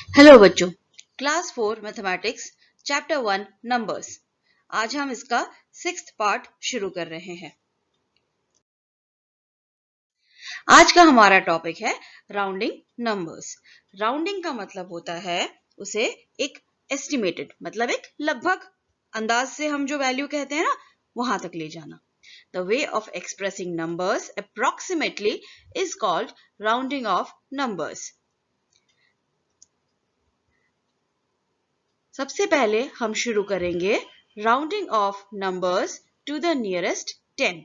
Hello बच्चों, class 4 mathematics chapter 1 numbers. आज हम इसका 6th पार्ट शुरू कर रहे हैं। आज का हमारा टॉपिक है राउंडिंग नंबर्स। राउंडिंग का मतलब होता है उसे एक एस्टिमेटेड मतलब एक लगभग अंदाज से हम जो वैल्यू कहते हैं ना वहां तक ले जाना। The way of expressing numbers approximately is called rounding off numbers. सबसे पहले हम शुरू करेंगे rounding off numbers to the nearest 10.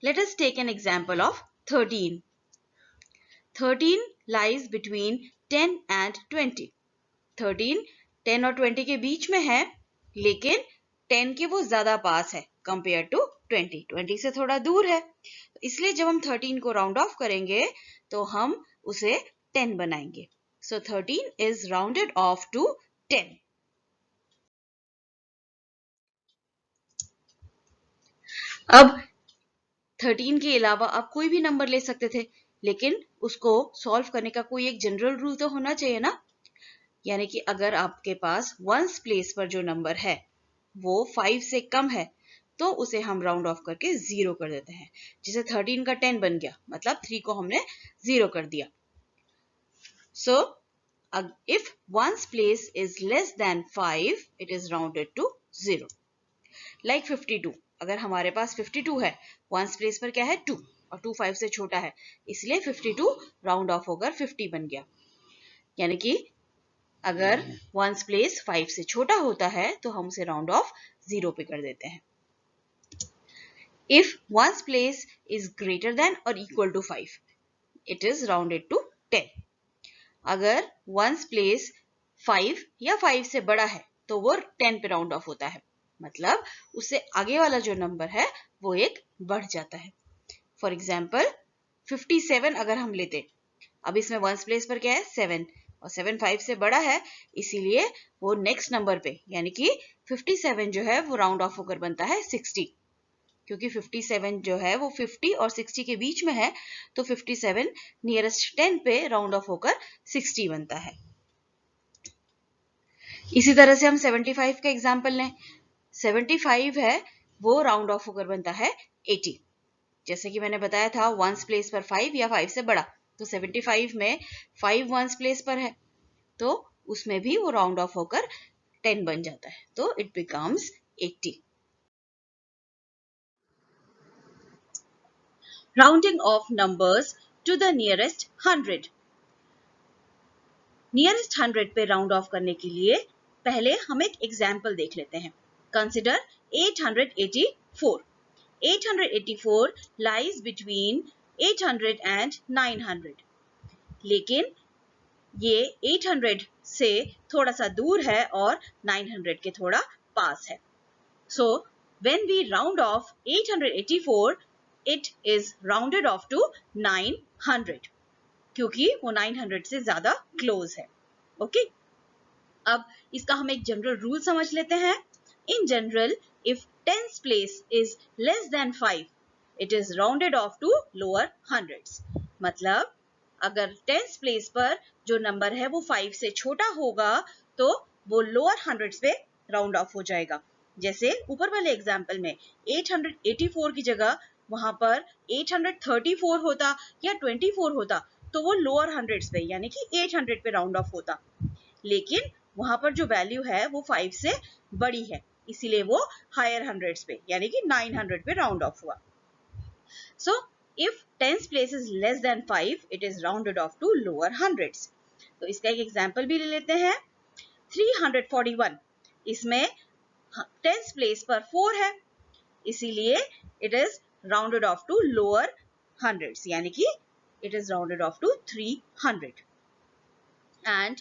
Let us take an example of 13. 13 lies between 10 and 20. 13 10 और 20 के बीच में है, लेकिन 10 के वो ज्यादा पास है कंपेयर टू 20. 20 से थोड़ा दूर है, इसलिए जब हम 13 को राउंड ऑफ करेंगे तो हम उसे 10 बनाएंगे. So 13 is rounded off to 10. अब 13 के अलावा आप कोई भी नंबर ले सकते थे, लेकिन उसको सॉल्व करने का कोई एक जनरल रूल तो होना चाहिए ना. यानी कि अगर आपके पास वंस प्लेस पर जो नंबर है वो 5 से कम है तो उसे हम राउंड ऑफ करके 0 कर देते हैं. जैसे 13 का 10 बन गया, मतलब 3 को हमने 0 कर दिया. So if ones place is less than 5, it is rounded to 0. Like 52. अगर हमारे पास 52 है, वंस प्लेस पर क्या है 2 और 2 5 से छोटा है, इसलिए 52 राउंड ऑफ होकर 50 बन गया. यानी कि अगर वंस प्लेस 5 से छोटा होता है तो हम उसे राउंड ऑफ 0 पे कर देते हैं. If ones place is greater than or equal to 5, it is rounded to 10. अगर वंस प्लेस 5 या 5 से बड़ा है तो वो 10 पे राउंड ऑफ होता है, मतलब उससे आगे वाला जो नंबर है वो एक बढ़ जाता है. फॉर एग्जाम्पल 57 अगर हम लेते, अब इसमें वंस प्लेस पर क्या है 7 और 7 5 से बड़ा है, इसीलिए वो नेक्स्ट नंबर पे यानी कि 57 जो है वो राउंड ऑफ होकर बनता है 60. क्योंकि 57 जो है वो 50 और 60 के बीच में है, तो 57 नियरेस्ट 10 पे राउंड ऑफ होकर 60 बनता है. इसी तरह से हम 75 का एग्जाम्पल लें. 75 है वो राउंड ऑफ होकर बनता है 80. जैसे कि मैंने बताया था वंस प्लेस पर 5 या 5 से बड़ा, तो 75 में 5 वंस प्लेस पर है तो उसमें भी वो राउंड ऑफ होकर 10 बन जाता है, तो it becomes 80. Rounding off numbers to the nearest 100. Nearest 100 पे राउंड ऑफ करने के लिए पहले हम एक एग्जाम्पल देख लेते हैं. कंसिडर 884. 884 lies between 800 and 900. लेकिन ये 800 से थोड़ा सा दूर है और 900 के थोड़ा पास है. So when we round off 884, it is rounded off to 900 क्योंकि वो 900 से ज्यादा क्लोज है. ओके, अब इसका हम एक जनरल रूल समझ लेते हैं. In general, if tens place is less than 5, it is rounded off to lower hundreds. मतलब अगर टेंस प्लेस पर जो नंबर है वो 5 से छोटा होगा तो वो लोअर हंड्रेड्स पे राउंड ऑफ हो जाएगा. जैसे ऊपर वाले एग्जाम्पल में 884 की जगह वहां पर 834 होता या 24 होता तो वो लोअर हंड्रेड्स पे यानी कि 800 पे राउंड ऑफ होता. लेकिन वहां पर जो वैल्यू है वो 5 से बड़ी है, इसीलिए वो हायर हंड्रेड्स पे यानी कि 900 पे राउंड ऑफ हुआ. So if tens place is less than 5, it is rounded off to lower hundreds. तो इसका एक एग्जाम्पल भी ले लेते हैं. 341, इसमें tens place पर 4 है, इसीलिए it is rounded off to lower hundreds यानी कि it is rounded off to 300. And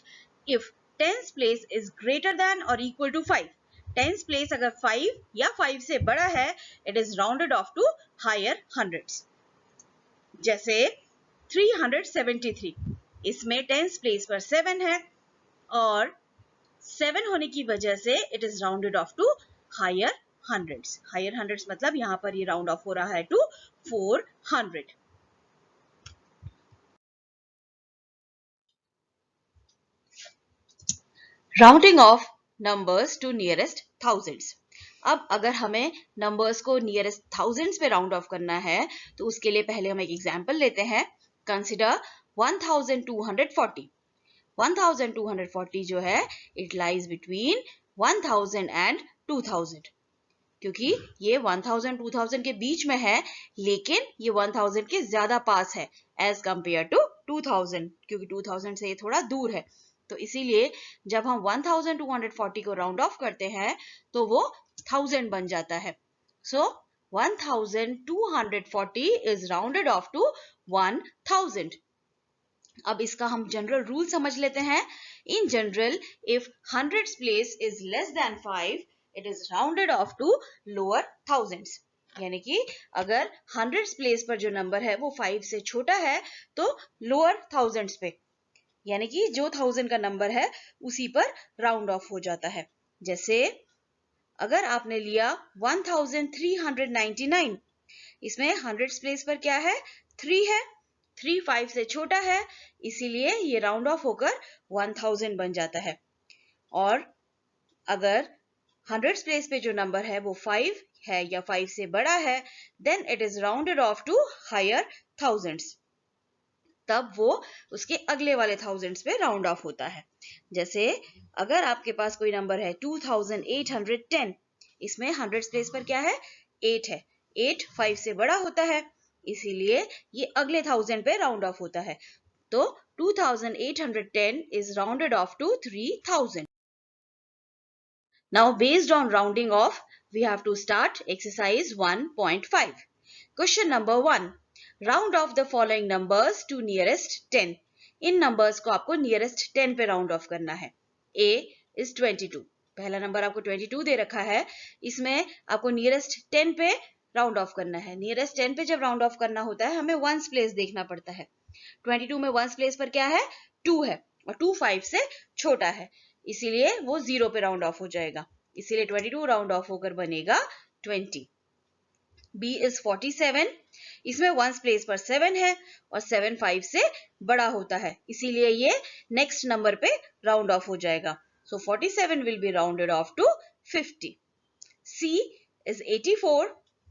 if tens place is greater than or equal to 5, tens place अगर 5 या 5 से बड़ा है, it is rounded off to higher hundreds. जैसे 373, इसमें tense place पर 7 है और 7 होने की वजह से it is rounded off to higher hundreds. Higher hundreds मतलब यहां पर ये राउंड ऑफ हो रहा है to 400. Rounding off numbers to nearest thousands. अब अगर हमें नंबर्स को नियरेस्ट थाउजेंड्स पे राउंड ऑफ करना है तो उसके लिए पहले हम एक एग्जांपल लेते हैं। कंसिडर 1240। 1240 जो है इट लाइज बिटवीन 1000 एंड 2000, क्योंकि ये 1000 2000 के बीच में है, लेकिन ये 1000 के ज्यादा पास है एज कंपेयर टू 2000, क्योंकि 2000 से ये थोड़ा दूर है। तो इसीलिए जब हम 1240 को राउंड ऑफ करते हैं तो वो 1000 बन जाता है। So 1240 is rounded off to 1000। अब इसका हम जनरल रूल समझ लेते हैं। In general, if hundreds place is less than 5, it is rounded off to lower thousands. यानी कि अगर हंड्रेड्स प्लेस पर जो नंबर है वो 5 से छोटा है तो लोअर थाउजेंड्स पे, यानी कि जो 1000 का नंबर है उसी पर राउंड ऑफ हो जाता है। जैसे अगर आपने लिया 1399, इसमें हंड्रेड्स प्लेस पर क्या है, 3 है। 3 5 से छोटा है, इसीलिए ये राउंड ऑफ होकर 1000 बन जाता है। और अगर हंड्रेड्स प्लेस पे जो नंबर है वो 5 है या 5 से बड़ा है, then it is rounded off to higher thousands. तब वो उसके अगले वाले थाउजेंड्स पे राउंड ऑफ होता है। जैसे अगर आपके पास कोई नंबर है 2810, इसमें हंड्रेड्स प्लेस पर क्या है, 8 है। 8 5 से बड़ा होता है, इसीलिए ये अगले थाउजेंड पे राउंड ऑफ होता है। तो 2810 is rounded off to 3000. Now based on rounding off, we have to start exercise 1.5. Question number 1. Round off the following numbers to nearest 10. In numbers को आपको nearest 10 पे round off करना है। A is 22. पहला number आपको 22 दे रखा है, इसमें आपको nearest 10 पे राउंड ऑफ करना है। नियरेस्ट 10 पे जब राउंड ऑफ करना होता है हमें वंस प्लेस देखना पड़ता है। 22 में वंस प्लेस पर क्या है, 2 है, और 2 5 से छोटा है, इसीलिए वो 0 पे राउंड ऑफ हो जाएगा। इसीलिए 22 राउंड ऑफ होकर बनेगा 20। B is 47, इसमें वंस प्लेस पर 7 है और 7 5 से बड़ा होता है, इसीलिए ये नेक्स्ट नंबर पे राउंड ऑफ हो जाएगा। So 47 will be rounded off to 50। C is 84,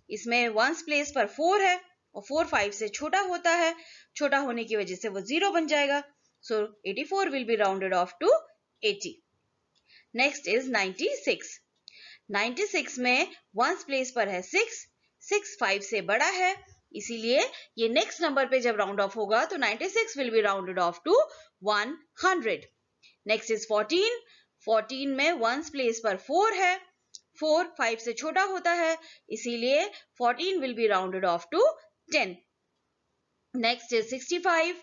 इसमें वंस प्लेस पर 4 है और 4 5 से छोटा होता है, छोटा होने की वजह से वो 0 बन जाएगा। So 84 will be rounded off to 80। Next is 96। 96 में वंस प्लेस पर है 6, 6 5 से बड़ा है, इसीलिए ये नेक्स्ट नंबर पे जब राउंड ऑफ होगा तो 96 will be rounded off to 100। Next is 14। 14 में वंस प्लेस पर 4 है, 4 5 से छोटा होता है, इसीलिए 14 will be rounded off to 10। Next is 65,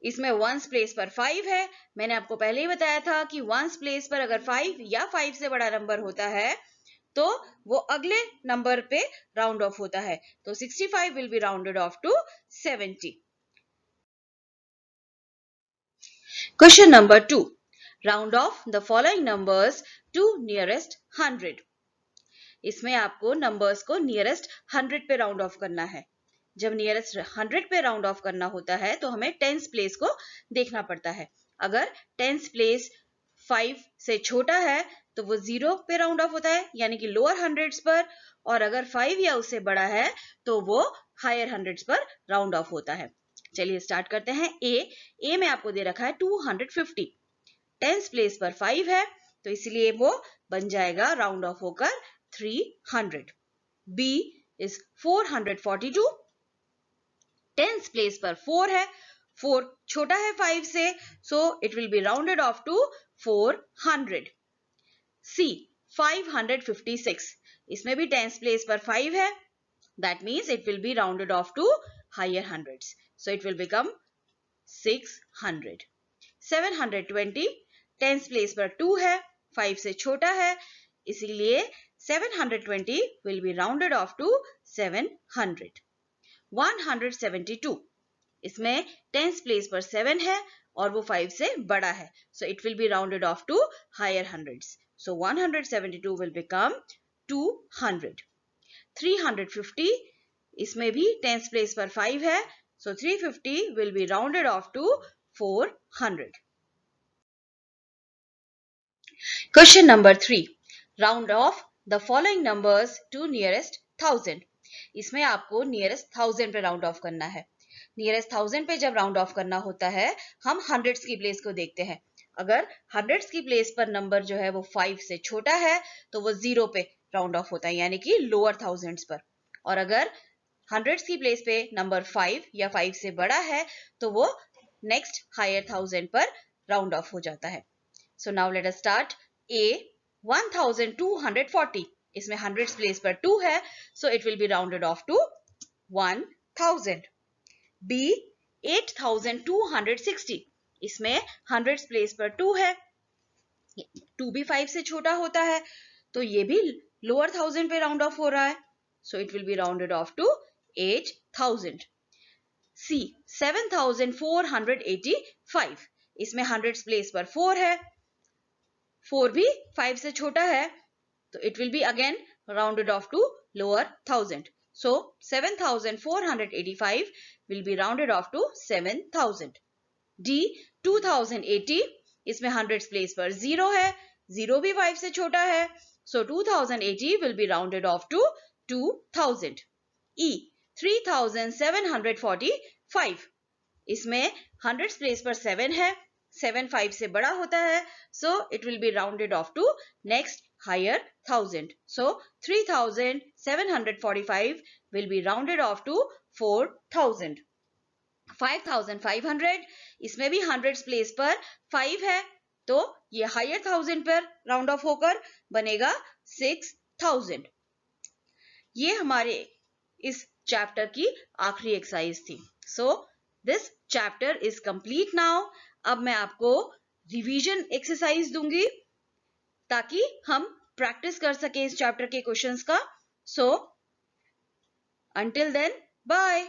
इसमें वंस प्लेस पर 5 है। मैंने आपको पहले ही बताया था कि वंस प्लेस पर अगर 5 या 5 से बड़ा नंबर होता है तो वो अगले नंबर पे राउंड ऑफ होता है, तो 65 will be rounded off to 70। Question number 2, round off the following numbers to nearest 100। इसमें आपको नंबर्स को नियरेस्ट 100 पे राउंड ऑफ करना है। जब नियरेस्ट 100 पे राउंड ऑफ करना होता है तो हमें टेंस प्लेस को देखना पड़ता है। अगर टेंस प्लेस 5 से छोटा है तो वो 0 पे राउंड ऑफ होता है, यानी कि लोअर हंड्रेड्स पर, और अगर 5 या उससे बड़ा है तो वो हायर हंड्रेड्स पर राउंड ऑफ होता है। चलिए स्टार्ट करते हैं। ए में आपको दे रखा है 250, टेंस प्लेस पर 5 है तो इसलिए वो बन जाएगा राउंड ऑफ होकर 300। B is 442, टेंस प्लेस पर 4 है, 4 छोटा है 5 से, so it will be rounded off to 400। C 556, इसमें भी टेंस प्लेस पर 5 है, that means it will be rounded off to higher hundreds, so it will become 600। 720, tens place पर 2 है, 5 से छोटा है, इसीलिए 720 will be rounded off to 700. 172, इसमें टेंस प्लेस पर 7 है और वो 5 से बड़ा है, so it will be rounded off to higher hundreds. So 172 will become 200. 350, इसमें भी टेंस प्लेस पर 5 है, so 350 will be rounded off to 400. Question number 3. Round off the following numbers to nearest 1000. इसमें आपको nearest 1000 पे राउंड ऑफ करना है. Nearest 1000 पे जब राउंड ऑफ करना होता है हम हंड्रेड्स की प्लेस को देखते हैं. अगर हंड्रेड्स की प्लेस पर नंबर जो है वो 5 से छोटा है तो वो 0 पे राउंड ऑफ होता है, यानी कि लोअर थाउजेंड्स पर. और अगर हंड्रेड्स की प्लेस पे नंबर 5 या 5 से बड़ा है तो वो नेक्स्ट हायर थाउजेंड पर राउंड ऑफ हो जाता है. So now let us start. A 1240, इसमें हंड्रेड्स प्लेस पर 2 है, so it will be rounded off to 1000. B 8260, इसमें हंड्रेड्स प्लेस पर 2 है, 2 भी 5 से छोटा होता है तो ये भी लोअर थाउजेंड पे राउंड ऑफ हो रहा है, so it will be rounded off to 8000. C 7485, इसमें हंड्रेड्स प्लेस पर 4 है, 4 भी 5 से छोटा है तो it will be again rounded off to lower thousand. So 7485 will be rounded off to 7000. D 2080, इसमें हंड्रेड्स प्लेस पर 0 है, 0 भी 5 से छोटा है, so 2080 will be rounded off to 2000. E 3745, इसमें हंड्रेड्स प्लेस पर 7 है, 7 5 से बड़ा होता है, so it will be rounded off to next higher thousand. So 3745 will be rounded off to 4000. 5500, इसमें भी हंड्रेड्स प्लेस पर 5 है तो ये हायर थाउजेंड पर राउंड ऑफ होकर बनेगा 6000. ये हमारे इस चैप्टर की आखिरी एक्सरसाइज थी. So this chapter is complete now. अब मैं आपको रिवीजन एक्सरसाइज दूंगी ताकि हम प्रैक्टिस कर सके इस चैप्टर के क्वेश्चंस का. So until then, bye.